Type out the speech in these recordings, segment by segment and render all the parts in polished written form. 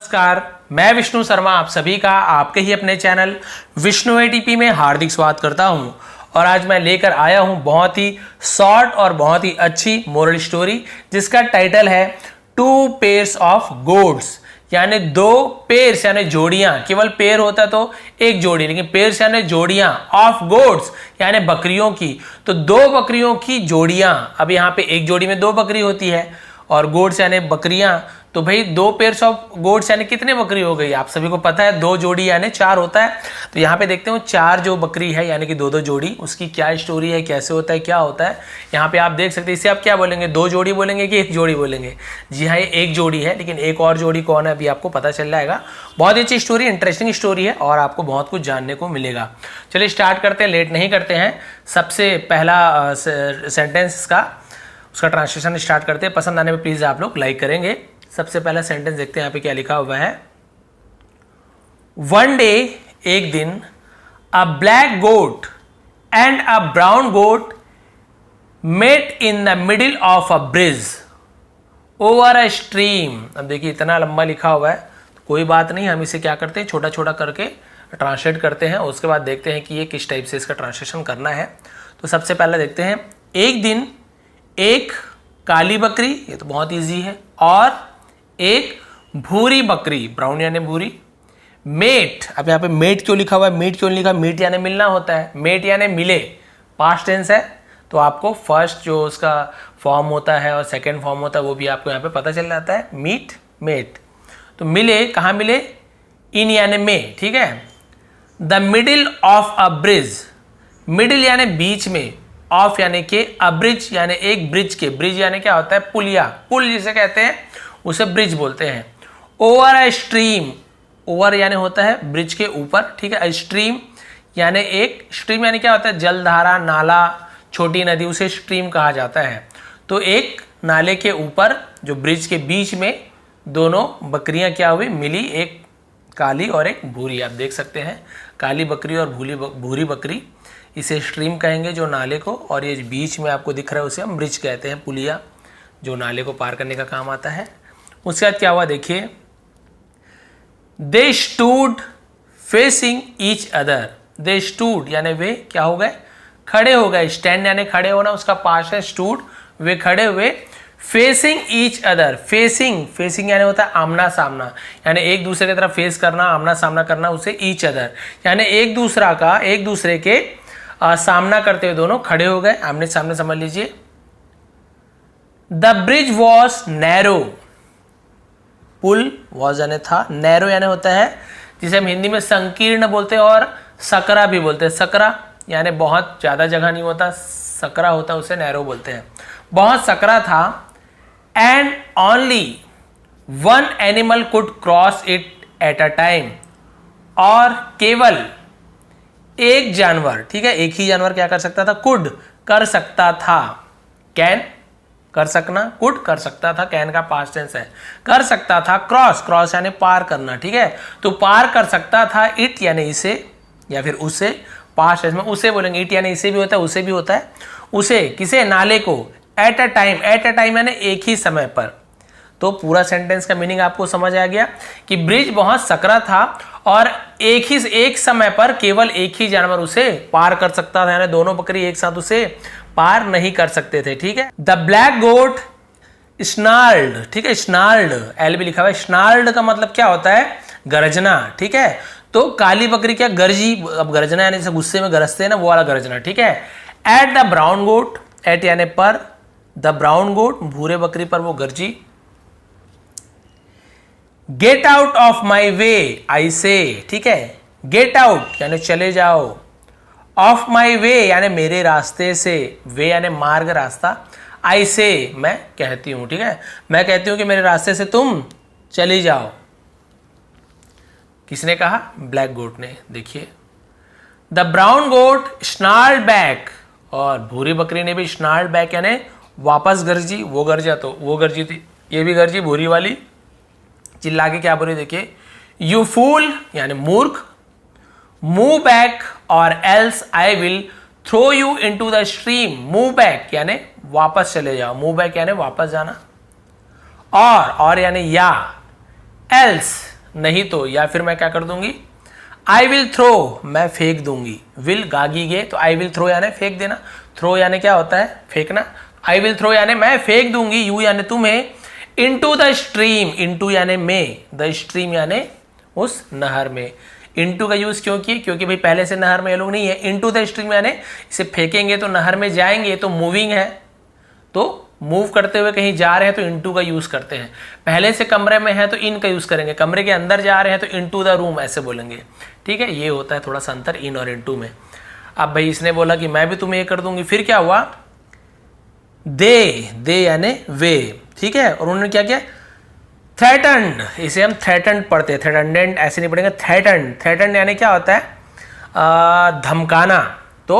नमस्कार, मैं विष्णु शर्मा आप सभी का आपके ही अपने चैनल विष्णु एटीपी में हार्दिक स्वागत करता हूं। और आज मैं लेकर आया हूं बहुत ही शॉर्ट और बहुत ही अच्छी मोरल स्टोरी जिसका टाइटल है टू पेयर्स ऑफ गोट्स, यानी दो पेयर्स यानी जोड़ियां। केवल पेयर होता तो एक जोड़ी, लेकिन पेयर्स यानी जोड़ियां ऑफ गोट्स यानी बकरियों की। तो दो बकरियों की जोड़ियां, अब यहाँ पे एक जोड़ी में दो बकरी होती है और गोट्स यानी बकरियां, तो भाई दो पेयर्स ऑफ गोट्स यानी कितने बकरी हो गई? आप सभी को पता है दो जोड़ी यानी चार होता है। तो यहाँ पे देखते हो चार जो बकरी है यानी कि दो दो जोड़ी, उसकी क्या स्टोरी है, कैसे होता है, क्या होता है, यहाँ पे आप देख सकते हैं। इसे आप क्या बोलेंगे, दो जोड़ी बोलेंगे कि एक जोड़ी बोलेंगे? जी हाँ, ये एक जोड़ी है, लेकिन एक और जोड़ी कौन है अभी आपको पता चल जाएगा। बहुत ही अच्छी स्टोरी, इंटरेस्टिंग स्टोरी है और आपको बहुत कुछ जानने को मिलेगा। चलिए स्टार्ट करते हैं, लेट नहीं करते हैं। सबसे पहला सेंटेंस का उसका ट्रांसलेशन स्टार्ट करते हैं। पसंद आने पर प्लीज आप लोग लाइक करेंगे। सबसे पहला सेंटेंस देखते हैं यहाँ पे क्या लिखा हुआ है। वन डे, एक दिन, a black goat and a brown goat met in the middle of a bridge over a stream. अब देखिए इतना लंबा लिखा हुआ है, तो कोई बात नहीं, हम इसे क्या करते हैं छोटा छोटा करके ट्रांसलेट करते हैं। उसके बाद देखते हैं कि ये किस टाइप से इसका ट्रांसलेशन करना है। तो सबसे पहले देखते हैं, एक दिन एक काली बकरी, ये तो बहुत इजी है, और एक भूरी बकरी, ब्राउन यानी भूरी, मेट। अब यहाँ पे मेट क्यों लिखा हुआ है, मीट क्यों लिखा? मीट यानी मिलना होता है, मेट यानी मिले, पास्ट टेंस है, तो आपको फर्स्ट जो उसका फॉर्म होता है और सेकंड फॉर्म होता है वो भी आपको यहाँ पे पता चल जाता है, मीट मेट। तो मिले, कहाँ मिले? इन यानी में, ठीक है। The middle of a bridge, middle यानी बीच में, ऑफ यानी के, अ ब्रिज यानी एक ब्रिज के, ब्रिज यानी क्या होता है? पुलिया, पुल जिसे कहते हैं उसे ब्रिज बोलते हैं। ओवर अ स्ट्रीम, ओवर यानी होता है ब्रिज के ऊपर, ठीक है। स्ट्रीम यानी एक, स्ट्रीम यानी क्या होता है? जलधारा, नाला, छोटी नदी, उसे स्ट्रीम कहा जाता है। तो एक नाले के ऊपर जो ब्रिज के बीच में दोनों बकरियां क्या हुई? मिली, एक काली और एक भूरी। आप देख सकते हैं काली बकरी और भूरी बकरी, इसे स्ट्रीम कहेंगे जो नाले को, और ये बीच में आपको दिख रहा है उसे हम ब्रिज कहते हैं, पुलिया, जो नाले को पार करने का काम आता है। उसके बाद क्या हुआ देखिए, they stood facing each other. They stood यानी वे क्या हो गए? खड़े हो गए। स्टैंड यानी खड़े होना, उसका पास्ट है स्टूड, वे खड़े हुए। Facing each other, facing, facing यानी होता है आमना सामना, यानी एक दूसरे की तरफ फेस करना, आमना सामना करना, उसे ईच अदर यानी एक दूसरे के सामना करते हुए दोनों खड़े हो गए, आमने सामने, समझ लीजिए। द ब्रिज वॉज नैरो, पुल वॉज यानी था, नैरो यानी होता है जिसे हम हिंदी में संकीर्ण बोलते हैं और सकरा भी बोलते हैं। सकरा यानी बहुत ज्यादा जगह नहीं होता, सकरा होता है, उसे नैरो बोलते हैं। बहुत सकरा था। And only one animal could cross it at a time, और केवल एक जानवर, ठीक है, एक ही जानवर क्या कर सकता था? कुड कर सकता था, कैन कर सकना, कुड कर सकता था, कैन का पास्ट टेंस है, कर सकता था। क्रॉस, क्रॉस यानी पार करना, ठीक है, तो पार कर सकता था। इट यानी इसे या फिर उसे, पास्ट टेंस में उसे बोलेंगे, इट यानी इसे भी होता है, उसे भी होता है, उसे किसे? नाले को। At a time, at a time यानी एक ही समय पर। तो पूरा सेंटेंस का मीनिंग आपको समझ आ गया कि ब्रिज बहुत सकरा था और एक समय पर केवल एक ही जानवर उसे पार कर सकता था, यानी दोनों बकरी एक साथ उसे पार नहीं कर सकते थे, ठीक है। द ब्लैक गोट स्नार्ल्ड, ठीक है, स्नार्ल्ड, एल भी लिखा हुआ है। स्नार्ल्ड का मतलब क्या होता है? गरजना, ठीक है। तो काली बकरी क्या गरजी, अब गरजना यानी जैसे गुस्से में गरजते हैं ना, वो वाला गरजना, ठीक है। At the brown goat, at यानी पर, द ब्राउन गोट भूरे बकरी पर वो गरजी। गेट आउट ऑफ माई वे, आई से, ठीक है, गेट आउट यानी चले जाओ, ऑफ माई वे यानी मेरे रास्ते से, वे यानी मार्ग, रास्ता, आई से मैं कहती हूं, ठीक है, मैं कहती हूं कि मेरे रास्ते से तुम चली जाओ। किसने कहा? ब्लैक गोट ने। देखिए, द ब्राउन गोट स्नार्ल्ड बैक, और भूरी बकरी ने भी स्नार्ल्ड बैक यानी वापस गरजी, वो गरजा तो वो गरजी थी, ये भी गरजी भूरी वाली, चिल्ला के क्या बोली देखिए, यू फूल यानी मूर्ख, move back or else I will throw you into the stream. Move back यानी वापस चले जाओ, मूव बैक यानी वापस जाना, और यानी या, एल्स नहीं तो, या फिर मैं क्या कर दूंगी, आई विल थ्रो, मैं फेंक दूंगी। विल गागी गे, तो आई विल थ्रो यानी फेंक देना, थ्रो यानी क्या होता है, फेंकना। आई विल थ्रो यानी मैं फेंक दूंगी, यू यानी तुम्हें, इनटू द स्ट्रीम, इनटू यानी में, द स्ट्रीम यानी उस नहर में। इनटू का यूज क्यों किए, क्योंकि भाई पहले से नहर में ये लोग नहीं है। इनटू द स्ट्रीम यानी इसे फेंकेंगे तो नहर में जाएंगे, तो मूविंग है, तो मूव करते हुए कहीं जा रहे हैं तो इनटू का यूज करते हैं। पहले से कमरे में है तो इन का यूज करेंगे, कमरे के अंदर जा रहे हैं तो इनटू द रूम ऐसे बोलेंगे। ठीक है, ये होता है थोड़ा सा अंतर इन और इनटू में। अब भाई इसने बोला कि मैं भी तुम्हें ये कर दूंगी, फिर क्या हुआ, दे यानी वे, ठीक है, और उन्होंने क्या किया, थ्रेटन्ड, इसे हम थ्रेटन्ड पढ़ते हैं, थ्रेटन्डेंट ऐसे नहीं पढ़ेंगे, थ्रेटन्ड, थ्रेटन्ड यानी क्या होता है, धमकाना। तो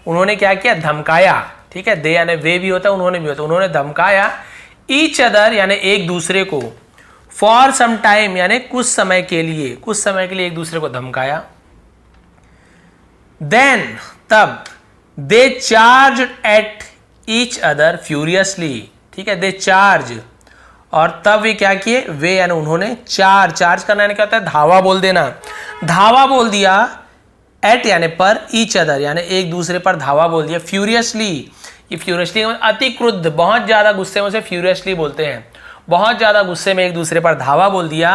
उन्होंने क्या किया, धमकाया। ठीक है, दे यानी वे भी होता है, उन्होंने भी होता है, उन्होंने धमकाया ईच अदर यानी एक दूसरे को, फॉर सम टाइम यानी कुछ समय के लिए, कुछ समय के लिए एक दूसरे को धमकाया। देन तब, they charge at each other furiously, ठीक है, दे चार्ज, और तब वे क्या किए, वे यानी उन्होंने, चार्ज करना यानी क्या होता है, धावा बोल देना, धावा बोल दिया, एट यानी पर, ईच अदर यानी एक दूसरे पर धावा बोल दिया, फ्यूरियसली, ये फ्यूरियसली अति क्रुद्ध, बहुत ज्यादा गुस्से में, उसे फ्यूरियसली बोलते हैं, बहुत ज्यादा गुस्से में एक दूसरे पर धावा बोल दिया।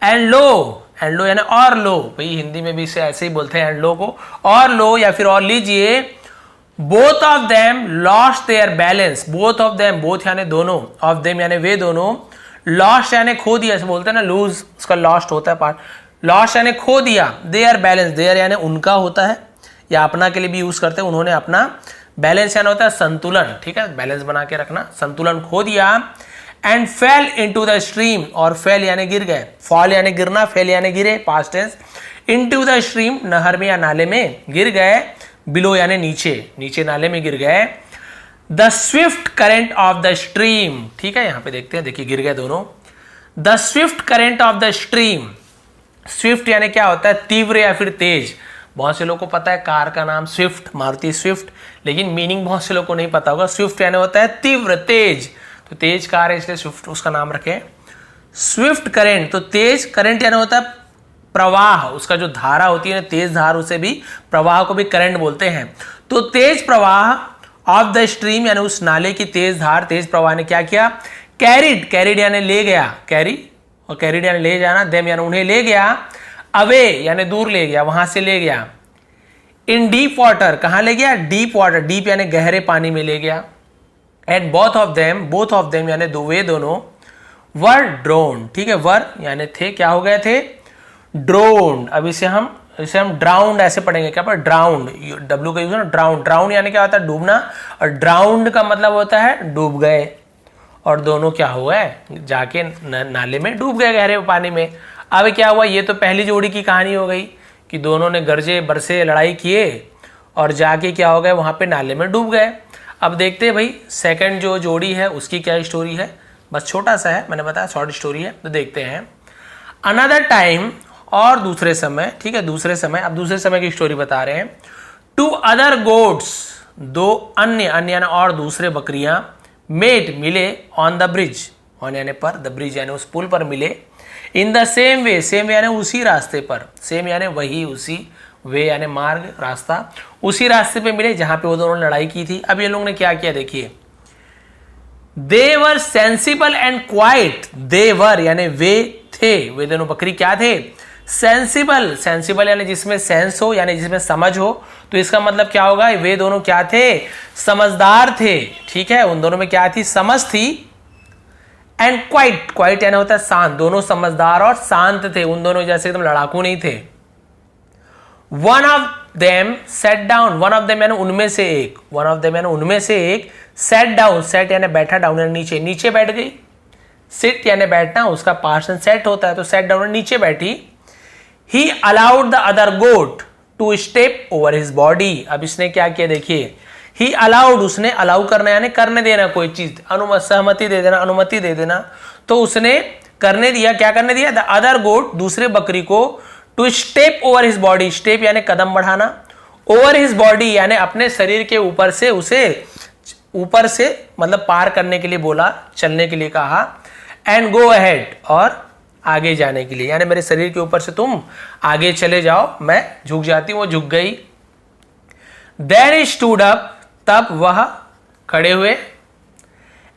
एंड लो यानी और लो, भाई हिंदी में भी इसे ऐसे ही बोलते हैं एंड लो को, और लो या फिर और लीजिए, both of them lost their balance, both of them, both यानी दोनों, ऑफ देम यानी वे दोनों, लॉस्ट यानी खो दिया, ऐसे बोलते हैं ना, लूज उसका लॉस्ट होता है पार्ट, लॉस्ट यानी खो दिया, देयर बैलेंस, देयर यानी उनका होता है, या अपना के लिए भी यूज करते हैं, उन्होंने अपना, बैलेंस यानी होता है संतुलन, ठीक है, बैलेंस बना के रखना, संतुलन खो दिया। And fell into the stream, और फेल यानी गिर गए, फॉल यानी गिरना, फेल यानी गिरे, past tense, into the stream नहर में या नाले में गिर गए, बिलो यानी नीचे, नीचे नाले में गिर गए। The Swift current of the stream, ठीक है, यहां पे देखते हैं, देखिए गिर गए दोनों। The Swift current of the stream, Swift यानी क्या होता है, तीव्र या फिर तेज। बहुत से लोगों को पता है कार का नाम स्विफ्ट, मारुति स्विफ्ट, लेकिन मीनिंग बहुत से लोगों को नहीं पता होगा। स्विफ्ट यानी होता है तीव्र, तेज, तो तेज कार है इसलिए स्विफ्ट उसका नाम रखें। स्विफ्ट करंट, तो तेज, करंट यानी होता है प्रवाह, उसका जो धारा होती है, तेज धार, उसे भी, प्रवाह को भी करंट बोलते हैं। तो तेज प्रवाह ऑफ द स्ट्रीम यानी उस नाले की तेज धार, तेज प्रवाह ने क्या किया, कैरिड, कैरिड यानी ले गया, कैरी, और कैरिड यानी ले जाना, देम यानी उन्हें ले गया, अवे यानी दूर ले गया, वहां से ले गया। इन डीप वाटर, कहां ले गया, डीप वाटर, डीप यानी गहरे पानी में ले गया। एंड बोथ ऑफ देम यानी दो, वे दोनों, वर ड्रोन, ठीक है, वर यानी थे, क्या हो गए थे, ड्रोन। अब इसे हम ड्राउंड ऐसे पढ़ेंगे, क्या पर ड्राउंड, डब्ल्यू का यूज है, ड्राउंड, ड्राउंड यानी क्या होता है, डूबना, और ड्राउंड का मतलब होता है डूब गए, और दोनों क्या हुआ, जाके नाले में डूब गए, गहरे पानी में। अब क्या हुआ, ये तो पहली जोड़ी की कहानी हो गई कि दोनों ने गरजे बरसे लड़ाई किए और जाके क्या हो गए, वहां पे नाले में डूब गए। अब देखते हैं भाई सेकंड जो जोड़ी है उसकी क्या स्टोरी है, बस छोटा सा है, मैंने बताया शॉर्ट स्टोरी है, तो देखते हैं। अनदर टाइम, और दूसरे समय, ठीक है, दूसरे समय, अब दूसरे समय की स्टोरी बता रहे हैं। टू अदर गोट्स, दो अन्य, अन्य यानी और दूसरे बकरियां, मेट मिले, ऑन द ब्रिज, ऑन यानी पर, द ब्रिज यानी उस पुल पर मिले, in the same way, same यानी उसी रास्ते पर, सेम यानी वही, उसी, वे यानी मार्ग, रास्ता, उसी रास्ते पे मिले जहां पे वो दोनों लड़ाई की थी। अब ये लोगों ने क्या किया, देखिए, दे वर सेंसिबल एंड क्वाइट, दे वर यानी वे थे, वे दोनों बकरी क्या थे, सेंसिबल, सेंसिबल यानी जिसमें सेंस हो, यानी जिसमें समझ हो, तो इसका मतलब क्या होगा, वे दोनों क्या थे, समझदार थे, ठीक है, उन दोनों में क्या थी, समझ थी। एंड क्वाइट, क्वाइट यानी होता है शांत, दोनों समझदार और शांत थे, उन दोनों जैसे एकदम लड़ाकू नहीं थे। One of them set down, one of them यानी उनमें से एक, वन ऑफ देम यानी उनमें से एक, सेट डाउन, सेट यानी बैठा, डाउन यानी नीचे, नीचे बैठ गई, सिट यानी बैठना, उसका पार्सन सेट होता है, तो सेट डाउन नीचे बैठी। He allowed the other goat to step over his body, अब इसने क्या किया, देखिए, ही अलाउड, उसने अलाउ करना यानी करने देना, कोई चीज, सहमति दे देना, अनुमति दे देना, तो उसने करने दिया, क्या करने दिया, द अदर गोट, दूसरे बकरी को, to step over his body, step यानी कदम बढ़ाना, ओवर हिज बॉडी यानी अपने शरीर के ऊपर से, उसे ऊपर से मतलब पार करने के लिए बोला, चलने के लिए कहा। एंड गो अहेड, और आगे जाने के लिए, यानी मेरे शरीर के ऊपर से तुम आगे चले जाओ, मैं झुक जाती हूँ। वो झुक गई। देन ही स्टूड अप, तब वह खड़े हुए।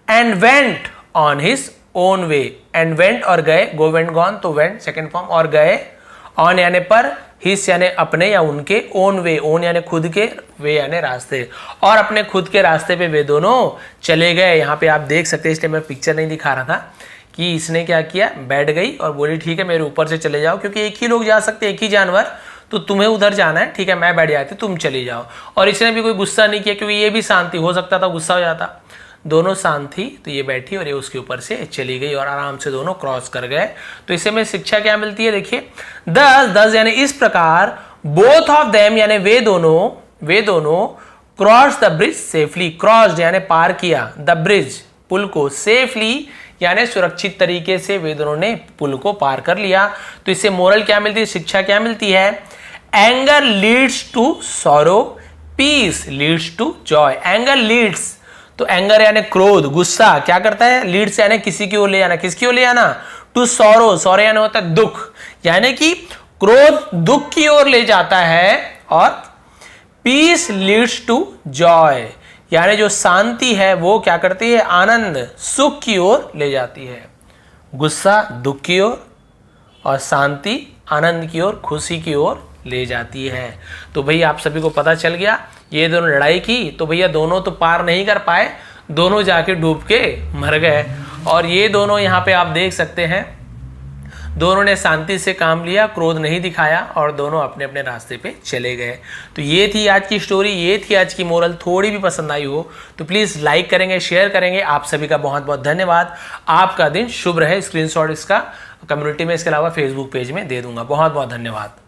And went on his own way, and went और गए, गो वेंट गॉन तो वेंट सेकेंड फॉर्म, और गए, ऑन यानी पर, हिस यानी अपने या उनके, ओन वे, ओन यानी खुद के, वे यानी रास्ते, और अपने खुद के रास्ते पे वे दोनों चले गए। यहाँ पे आप देख सकते हैं, इसलिए मैं पिक्चर नहीं दिखा रहा था कि इसने क्या किया, बैठ गई और बोली ठीक है मेरे ऊपर से चले जाओ, क्योंकि एक ही लोग जा सकते, एक ही जानवर, तो तुम्हें उधर जाना है, ठीक है मैं बैठ जाती, तुम चली जाओ। और इसने भी कोई गुस्सा नहीं किया, क्योंकि ये भी शांति, हो सकता था गुस्सा हो जाता। दोनों शांत थी, तो ये बैठी और ये उसके ऊपर से चली गई और आराम से दोनों क्रॉस कर गए। तो इससे में शिक्षा क्या मिलती है, देखिए, दस यानी इस प्रकार, बोथ ऑफ देम यानी वे दोनों cross the bridge safely, crossed यानी पार किया, द ब्रिज पुल को, सेफली यानी सुरक्षित तरीके से वे दोनों ने पुल को पार कर लिया। तो इससे मोरल क्या मिलती है, शिक्षा क्या मिलती है, anger leads to sorrow, peace leads to joy. Anger leads, तो एंगर यानी क्रोध, गुस्सा क्या करता है, लीड्स यानी किसी की ओर ले जाना, किसकी ओर ले जाना, टू सॉरो, सॉरो यानी होता है दुख, यानी कि क्रोध दुख की ओर ले जाता है, और पीस लीड्स टू जॉय यानी जो शांति है वो क्या करती है, आनंद सुख की ओर ले जाती है। गुस्सा दुख की ओर और शांति आनंद की ओर, खुशी की ओर ले जाती है। तो भैया आप सभी को पता चल गया, ये दोनों लड़ाई की तो भैया दोनों तो पार नहीं कर पाए, दोनों जाके डूब के मर गए। और ये दोनों यहाँ पे आप देख सकते हैं, दोनों ने शांति से काम लिया, क्रोध नहीं दिखाया और दोनों अपने अपने रास्ते पे चले गए। तो ये थी आज की स्टोरी, ये थी आज की मोरल। थोड़ी भी पसंद आई हो तो प्लीज़ लाइक करेंगे, शेयर करेंगे। आप सभी का बहुत बहुत धन्यवाद। आपका दिन शुभ रहे। स्क्रीनशॉट इसका कम्युनिटी में, इसके अलावा फेसबुक पेज में दे दूंगा। बहुत बहुत धन्यवाद।